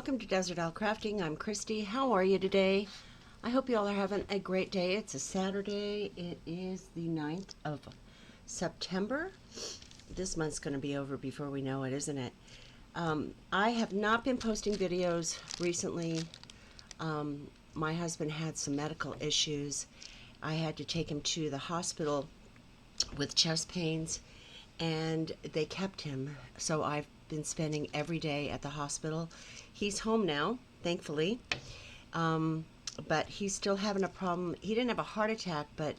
welcome to Desert Isle Crafting. I'm Christy. How are you today? I hope you all are having a great day. It's a Saturday. It is the 9th of September. This month's going to be over before we know it, isn't it? I have not been posting videos recently. My husband had some medical issues. I had to take him to the hospital with chest pains, and they kept him. So I've been spending every day at the hospital. He's home now, thankfully, but he's still having a problem. He didn't have a heart attack, but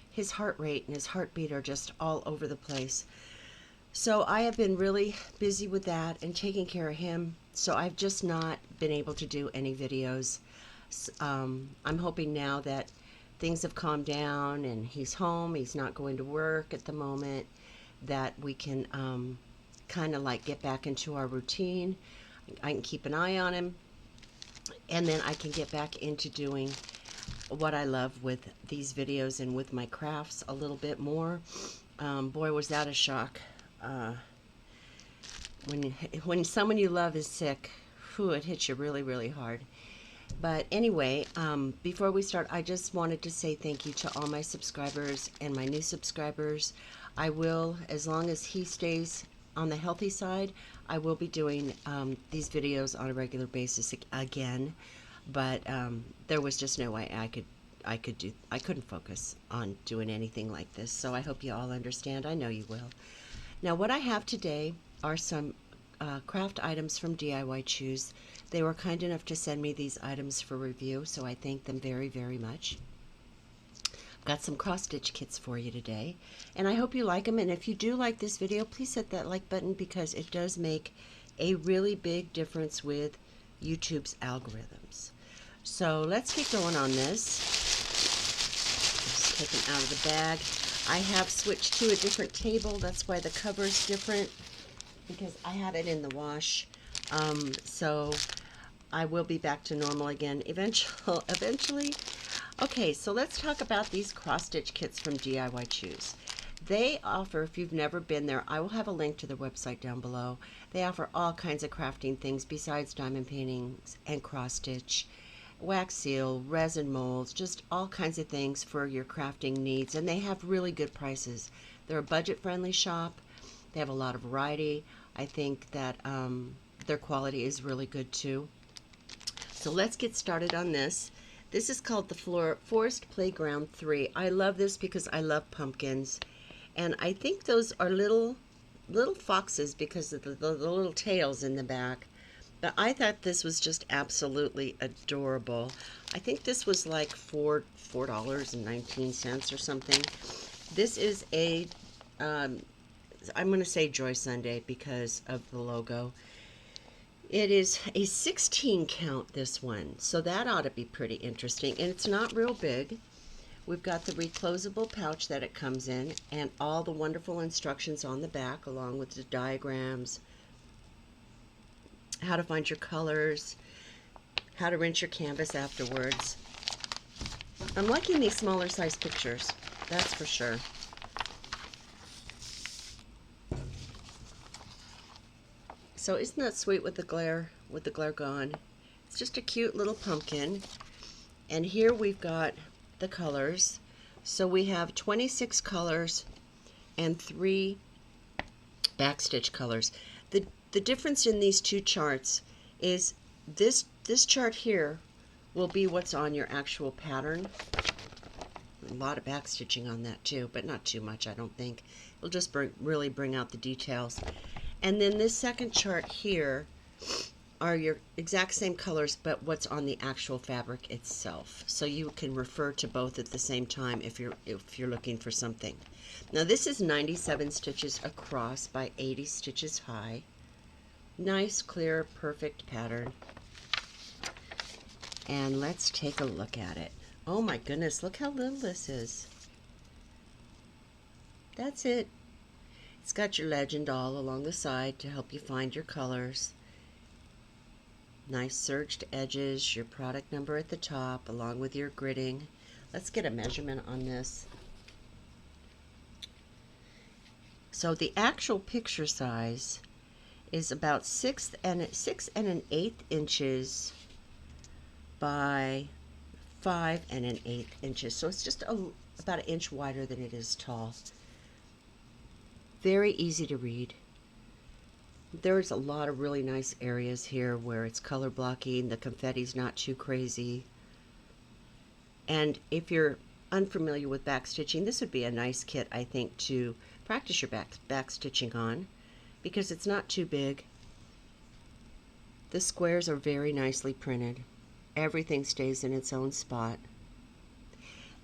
his heart rate and his heartbeat are just all over the place. So I have been really busy with that and taking care of him, so I've just not been able to do any videos. I'm hoping now that things have calmed down and he's home, he's not going to work at the moment, that we can kind of like get back into our routine. I can keep an eye on him, and then I can get back into doing what I love with these videos and with my crafts a little bit more. Boy, was that a shock. When someone you love is sick, whew, it hits you really, really hard. But anyway, before we start, I just wanted to say thank you to all my subscribers and my new subscribers. I will, as long as he stays on the healthy side, I will be doing these videos on a regular basis again. But there was just no way I couldn't focus on doing anything like this. So I hope you all understand. I know you will. Now, what I have today are some craft items from DIY Choose. They were kind enough to send me these items for review, so I thank them very, very much. Got some cross-stitch kits for you today, and I hope you like them. And if you do like this video, please hit that like button, because it does make a really big difference with YouTube's algorithms. So let's get going on this. Just take them out of the bag. I have switched to a different table. That's why the cover's different, because I had it in the wash. So I will be back to normal again eventually. Okay, so let's talk about these cross-stitch kits from DIY Choose. They offer, if you've never been there, I will have a link to their website down below. They offer all kinds of crafting things besides diamond paintings and cross-stitch, wax seal, resin molds, just all kinds of things for your crafting needs. And they have really good prices. They're a budget-friendly shop. They have a lot of variety. I think that their quality is really good too. So let's get started on this. This is called the Forest Playground 3. I love this because I love pumpkins. And I think those are little foxes because of the little tails in the back. But I thought this was just absolutely adorable. I think this was like $4.19 or something. This is a, I'm going to say Joy Sunday because of the logo. It is a 16 count, this one, so that ought to be pretty interesting. And it's not real big. We've got the reclosable pouch that it comes in, and all the wonderful instructions on the back, along with the diagrams, how to find your colors, how to rinse your canvas afterwards. I'm liking these smaller size pictures, that's for sure. So isn't that sweet with the glare gone? It's just a cute little pumpkin. And here we've got the colors. So we have 26 colors and 3 backstitch colors. The difference in these two charts is this chart here will be what's on your actual pattern. A lot of backstitching on that too, but not too much, I don't think. It'll just really bring out the details. And then this second chart here are your exact same colors, but what's on the actual fabric itself. So you can refer to both at the same time if you're looking for something. Now this is 97 stitches across by 80 stitches high. Nice, clear, perfect pattern. And let's take a look at it. Oh my goodness, look how little this is. That's it. It's got your legend all along the side to help you find your colors. Nice serged edges, your product number at the top, along with your gridding. Let's get a measurement on this. So the actual picture size is about 6 and 1/8 inches by 5 and 1/8 inches. So it's just about an inch wider than it is tall. Very easy to read. There's a lot of really nice areas here where it's color blocking. The confetti's not too crazy. And if you're unfamiliar with back stitching, this would be a nice kit, I think, to practice your back stitching on, because it's not too big. The squares are very nicely printed. Everything stays in its own spot.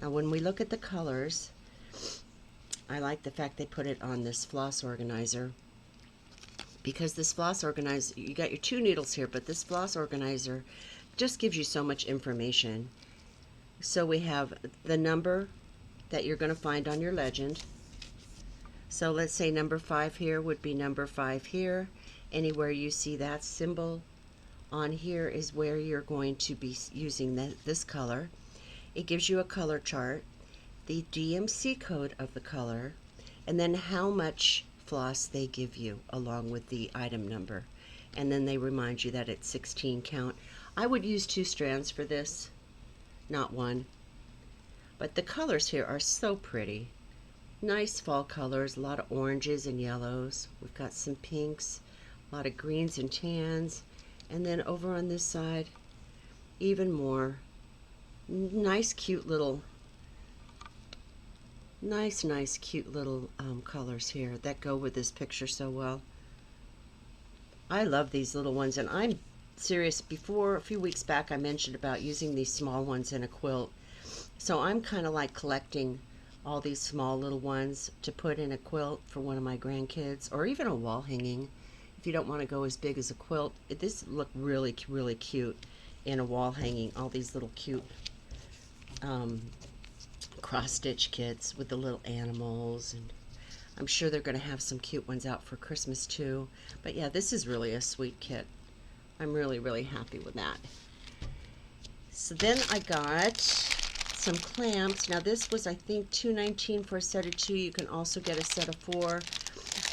Now when we look at the colors, I like the fact they put it on this floss organizer, because this floss organizer, you got your 2 needles here, but this floss organizer just gives you so much information. So we have the number that you're going to find on your legend. So let's say number 5 here would be number 5 here. Anywhere you see that symbol on here is where you're going to be using this color. It gives you a color chart, the DMC code of the color, and then how much floss they give you along with the item number. And then they remind you that it's 16 count. I would use 2 strands for this, not 1. But the colors here are so pretty. Nice fall colors, a lot of oranges and yellows. We've got some pinks, a lot of greens and tans. And then over on this side, even more. Nice, cute little colors here that go with this picture so well. I love these little ones, and I'm serious. Before, a few weeks back, I mentioned about using these small ones in a quilt. So I'm kind of like collecting all these small little ones to put in a quilt for one of my grandkids, or even a wall hanging. If you don't want to go as big as a quilt, this look really, really cute in a wall hanging. All these little cute cross-stitch kits with the little animals, and I'm sure they're going to have some cute ones out for Christmas too. But yeah, this is really a sweet kit. I'm really, really happy with that. So then I got some clamps. Now this was, I think, $2.19 for a set of 2. You can also get a set of 4.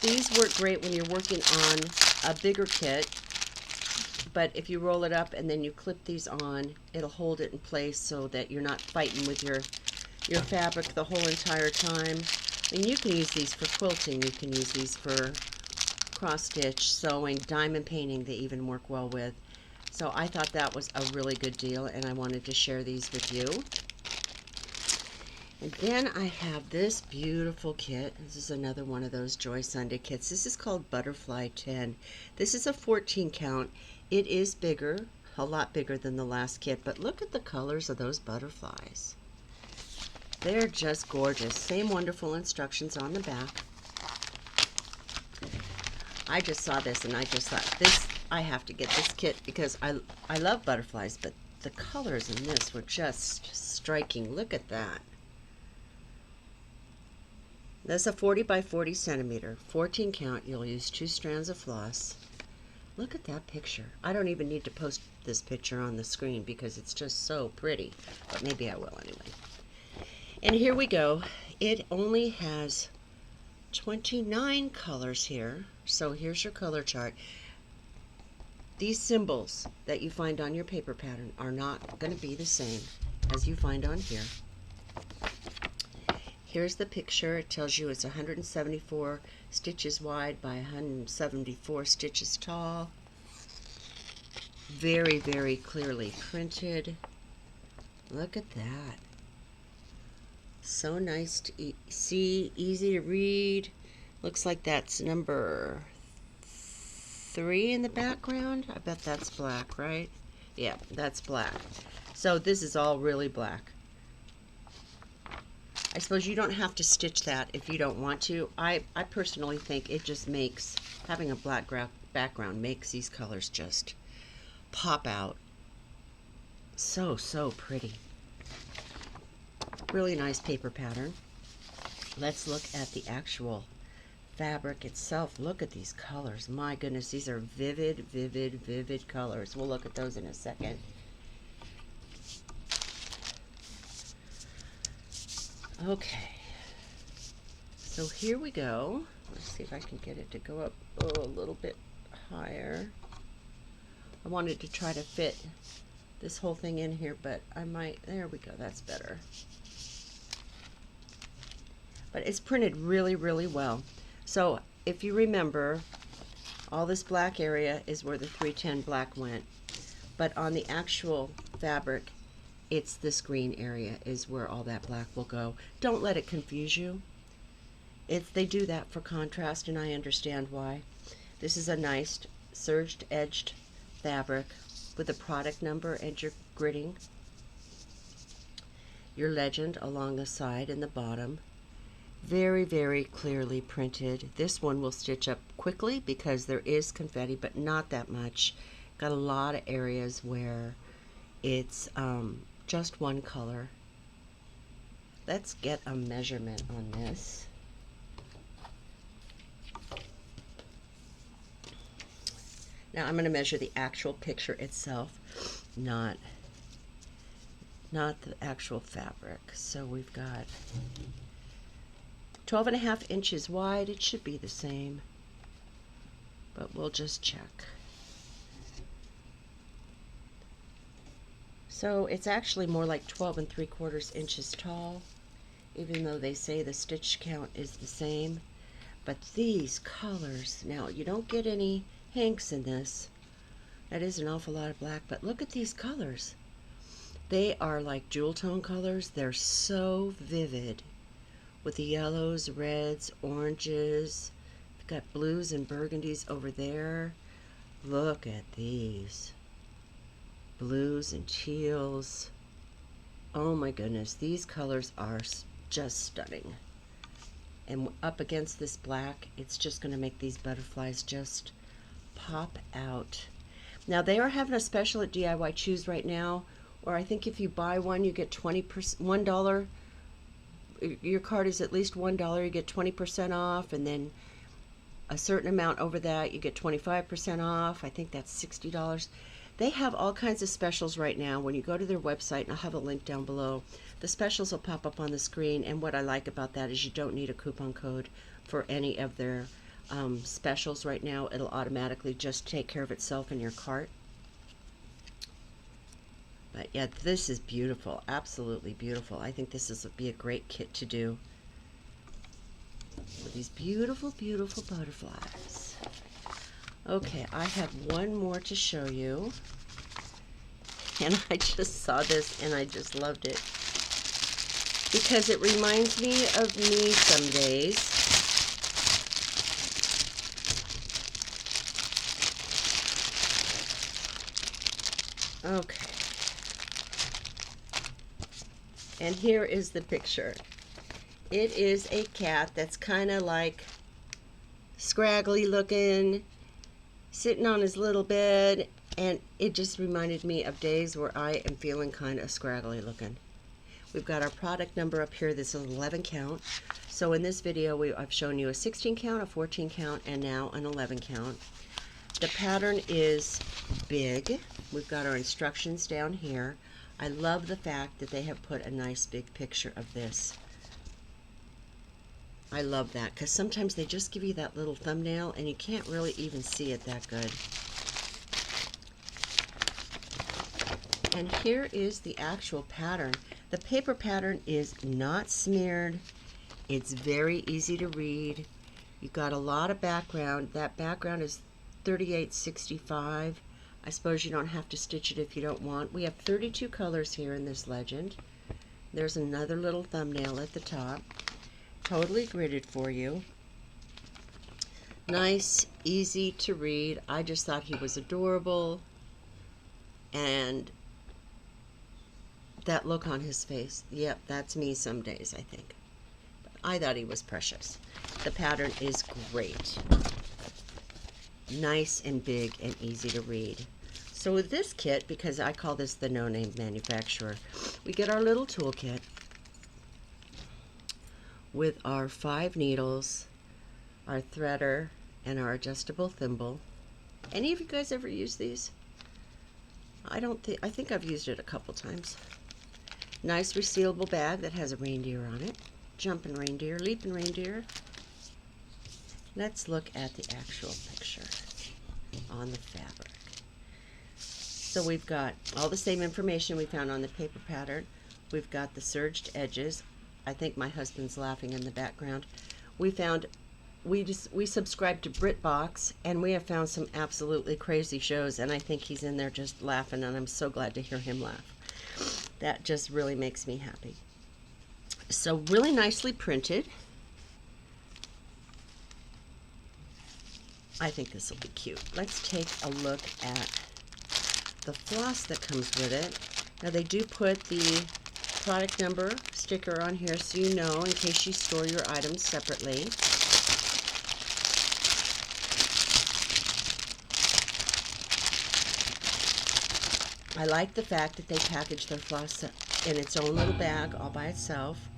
These work great when you're working on a bigger kit, but if you roll it up and then you clip these on, it'll hold it in place so that you're not fighting with your fabric the whole entire time. And you can use these for quilting, you can use these for cross-stitch, sewing, diamond painting, they even work well with. So I thought that was a really good deal, and I wanted to share these with you. And then I have this beautiful kit. This is another one of those Joy Sunday kits. This is called Butterfly 10. This is a 14 count. It is bigger, a lot bigger than the last kit, but look at the colors of those butterflies. They're just gorgeous. Same wonderful instructions on the back. I just saw this and I just thought, I have to get this kit because I love butterflies, but the colors in this were just striking. Look at that. That's a 40 by 40 centimeter, 14 count. You'll use 2 strands of floss. Look at that picture. I don't even need to post this picture on the screen because it's just so pretty, but maybe I will anyway. And here we go. It only has 29 colors here. So here's your color chart. These symbols that you find on your paper pattern are not going to be the same as you find on here. Here's the picture. It tells you it's 174 stitches wide by 174 stitches tall. Very, very clearly printed. Look at that. So nice to see, easy to read. Looks like that's number 3 in the background. I bet that's black, right? Yeah, that's black. So this is all really black. I suppose you don't have to stitch that if you don't want to. I personally think it just makes, having a black background makes these colors just pop out. So, so pretty. Really nice paper pattern. Let's look at the actual fabric itself. Look at these colors. My goodness, these are vivid, vivid, vivid colors. We'll look at those in a second. Okay, so here we go. Let's see if I can get it to go up a little bit higher. I wanted to try to fit this whole thing in here, but I might, there we go, that's better. But it's printed really, really well. So if you remember, all this black area is where the 310 black went, but on the actual fabric, it's this green area is where all that black will go. Don't let it confuse you. They do that for contrast, and I understand why. This is a nice serged edged fabric with a product number and your gridding, your legend along the side and the bottom. Very, very clearly printed. This one will stitch up quickly because there is confetti, but not that much. Got a lot of areas where it's just one color. Let's get a measurement on this. Now I'm going to measure the actual picture itself, not the actual fabric. So we've got 12.5 inches wide. It should be the same, but we'll just check. So it's actually more like 12 3/4 inches tall, even though they say the stitch count is the same. But these colors, now you don't get any hanks in this. That is an awful lot of black, but look at these colors. They are like jewel tone colors. They're so vivid with the yellows, reds, oranges. We've got blues and burgundies over there. Look at these. Blues and teals. Oh my goodness, these colors are just stunning. And up against this black, it's just going to make these butterflies just pop out. Now they are having a special at DIY Choose right now, or I think if you buy one, you get $1. Your card is at least $1, you get 20% off, and then a certain amount over that, you get 25% off. I think that's $60. They have all kinds of specials right now. When you go to their website, and I'll have a link down below, the specials will pop up on the screen, and what I like about that is you don't need a coupon code for any of their specials right now. It'll automatically just take care of itself in your cart. But yeah, this is beautiful, absolutely beautiful. I think this would be a great kit to do with these beautiful, beautiful butterflies. Okay, I have one more to show you, and I just saw this and I just loved it because it reminds me of me some days. Okay, and here is the picture. It is a cat that's kind of like scraggly looking, sitting on his little bed, and it just reminded me of days where I am feeling kind of scraggly looking. We've got our product number up here. This is 11 count. So in this video, I've shown you a 16 count, a 14 count, and now an 11 count. The pattern is big. We've got our instructions down here. I love the fact that they have put a nice big picture of this. I love that because sometimes they just give you that little thumbnail and you can't really even see it that good. And here is the actual pattern. The paper pattern is not smeared. It's very easy to read. You've got a lot of background. That background is 3865. I suppose you don't have to stitch it if you don't want. We have 32 colors here in this legend. There's another little thumbnail at the top. Totally gridded for you. Nice, easy to read. I just thought he was adorable. And that look on his face. Yep, that's me some days, I think. But I thought he was precious. The pattern is great. Nice and big and easy to read. So with this kit, because I call this the no-name manufacturer, we get our little toolkit with our 5 needles, our threader, and our adjustable thimble. Any of you guys ever use these? I think I've used it a couple times. Nice resealable bag that has a reindeer on it. Jumping reindeer, leaping reindeer. Let's look at the actual picture. on the fabric. So we've got all the same information we found on the paper pattern. We've got the serged edges. I think my husband's laughing in the background. We subscribed to BritBox, and we have found some absolutely crazy shows, and I think he's in there just laughing, and I'm so glad to hear him laugh. That just really makes me happy. So really nicely printed. I think this will be cute. Let's take a look at the floss that comes with it. Now they do put the product number sticker on here so you know in case you store your items separately. I like the fact that they package their floss in its own little bag all by itself.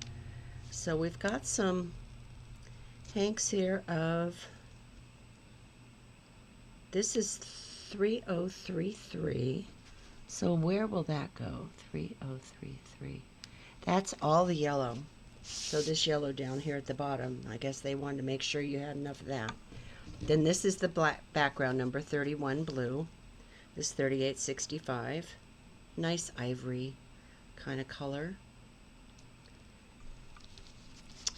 So we've got some hanks here of, this is 3033. So where will that go? 3033. That's all the yellow. So this yellow down here at the bottom, I guess they wanted to make sure you had enough of that. Then this is the black background number 31 blue. This 3865. Nice ivory kind of color.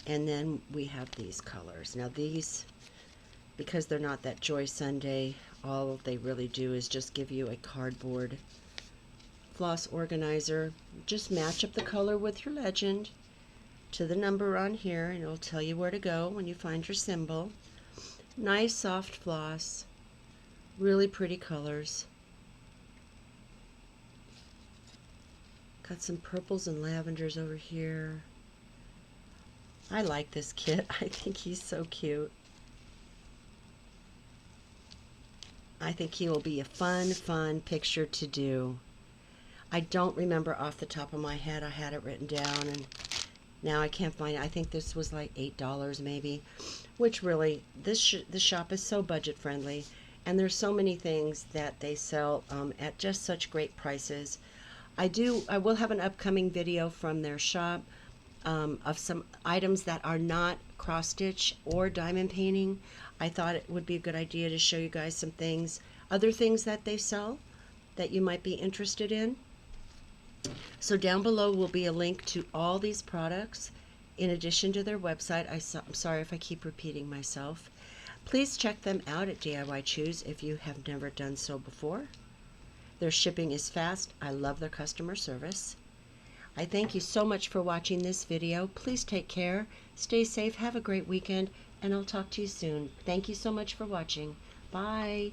And then we have these colors. Now these, because they're not that Joy Sunday, all they really do is just give you a cardboard floss organizer. Just match up the color with your legend to the number on here, and it'll tell you where to go when you find your symbol. Nice soft floss, really pretty colors. Got some purples and lavenders over here. I like this kit. I think he's so cute. I think he will be a fun picture to do. I don't remember off the top of my head. I had it written down and now I can't find it. I think this was like $8 maybe, which really, this shop is so budget friendly, and there's so many things that they sell at just such great prices. I will have an upcoming video from their shop of some items that are not cross stitch or diamond painting. I thought it would be a good idea to show you guys some things, other things that they sell that you might be interested in. So down below will be a link to all these products in addition to their website. I'm sorry if I keep repeating myself. Please check them out at DIY Choose if you have never done so before. Their shipping is fast. I love their customer service. I thank you so much for watching this video. Please take care, stay safe, have a great weekend, and I'll talk to you soon. Thank you so much for watching. Bye.